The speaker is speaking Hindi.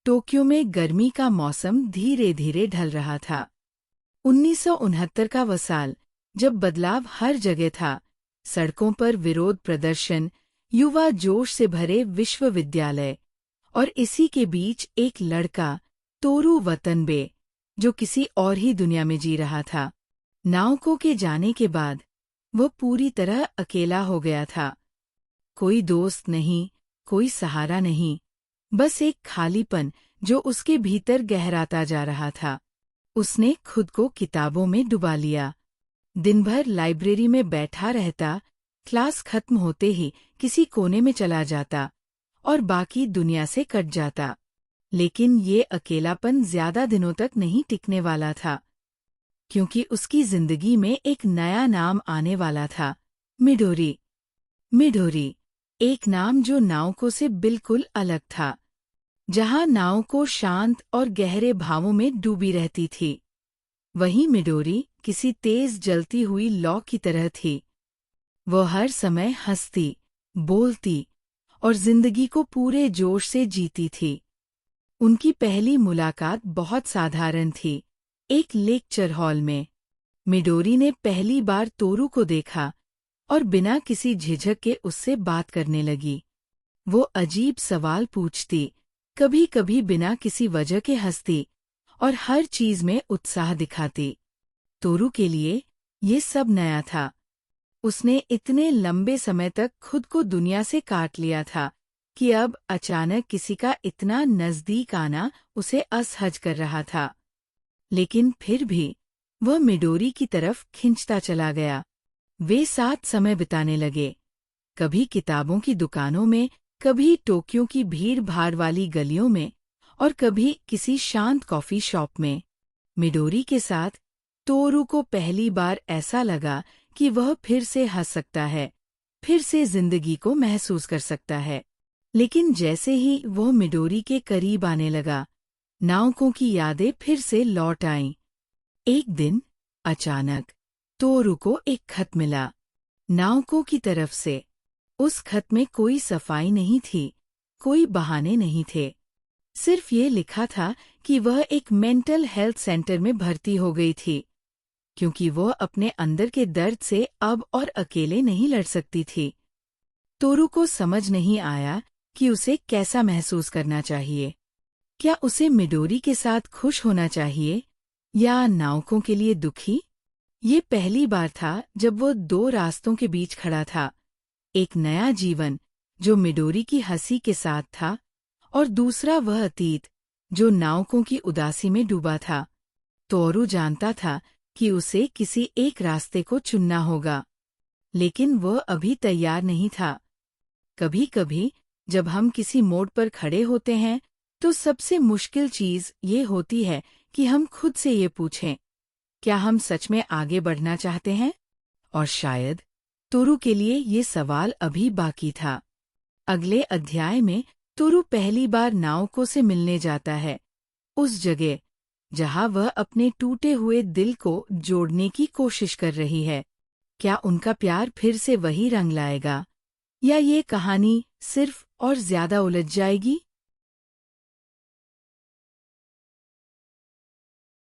टोक्यो में गर्मी का मौसम धीरे धीरे ढल रहा था। 1969 का वह साल जब बदलाव हर जगह था। सड़कों पर विरोध प्रदर्शन, युवा जोश से भरे विश्वविद्यालय, और इसी के बीच एक लड़का, तोरू वतनबे, जो किसी और ही दुनिया में जी रहा था। नाओको के जाने के बाद वह पूरी तरह अकेला हो गया था। कोई दोस्त नहीं, कोई सहारा नहीं, बस एक खालीपन जो उसके भीतर गहराता जा रहा था। उसने खुद को किताबों में डुबा लिया। दिन भर लाइब्रेरी में बैठा रहता, क्लास खत्म होते ही किसी कोने में चला जाता और बाकी दुनिया से कट जाता। लेकिन ये अकेलापन ज्यादा दिनों तक नहीं टिकने वाला था, क्योंकि उसकी जिंदगी में एक नया नाम आने वाला था, मिडोरी। मिडोरी, एक नाम जो नाओको से बिल्कुल अलग था। जहां नाओको शांत और गहरे भावों में डूबी रहती थी, वहीं मिडोरी किसी तेज जलती हुई लौ की तरह थी। वह हर समय हंसती, बोलती और जिंदगी को पूरे जोश से जीती थी। उनकी पहली मुलाकात बहुत साधारण थी, एक लेक्चर हॉल में। मिडोरी ने पहली बार तोरू को देखा और बिना किसी झिझक के उससे बात करने लगी। वो अजीब सवाल पूछती, कभी कभी बिना किसी वजह के हंसती और हर चीज में उत्साह दिखाती। तोरू के लिए ये सब नया था। उसने इतने लंबे समय तक खुद को दुनिया से काट लिया था कि अब अचानक किसी का इतना नजदीक आना उसे असहज कर रहा था। लेकिन फिर भी वह मिडोरी की तरफ खिंचता चला गया। वे साथ समय बिताने लगे, कभी किताबों की दुकानों में, कभी टोक्यो की भीड़-भाड़ वाली गलियों में और कभी किसी शांत कॉफी शॉप में। मिडोरी के साथ तोरू को पहली बार ऐसा लगा कि वह फिर से हंस सकता है, फिर से जिंदगी को महसूस कर सकता है। लेकिन जैसे ही वह मिडोरी के करीब आने लगा, नाओको की यादें फिर से लौट आईं। एक दिन अचानक तोरू को एक खत मिला, नाओको की तरफ से। उस खत में कोई सफाई नहीं थी, कोई बहाने नहीं थे। सिर्फ ये लिखा था कि वह एक मेंटल हेल्थ सेंटर में भर्ती हो गई थी, क्योंकि वह अपने अंदर के दर्द से अब और अकेले नहीं लड़ सकती थी। तोरू को समझ नहीं आया कि उसे कैसा महसूस करना चाहिए। क्या उसे मिडोरी के साथ खुश होना चाहिए या नाओको के लिए दुखी? ये पहली बार था जब वो दो रास्तों के बीच खड़ा था, एक नया जीवन जो मिडोरी की हंसी के साथ था और दूसरा वह अतीत जो नाओको की उदासी में डूबा था। तोरू जानता था कि उसे किसी एक रास्ते को चुनना होगा, लेकिन वह अभी तैयार नहीं था। कभी-कभी जब हम किसी मोड़ पर खड़े होते हैं तो सबसे मुश्किल चीज ये होती है कि हम खुद से ये पूछें, क्या हम सच में आगे बढ़ना चाहते हैं? और शायद तोरू के लिए ये सवाल अभी बाकी था। अगले अध्याय में तोरू पहली बार नाओको से मिलने जाता है, उस जगह जहां वह अपने टूटे हुए दिल को जोड़ने की कोशिश कर रही है। क्या उनका प्यार फिर से वही रंग लाएगा या ये कहानी सिर्फ और ज्यादा उलझ जाएगी?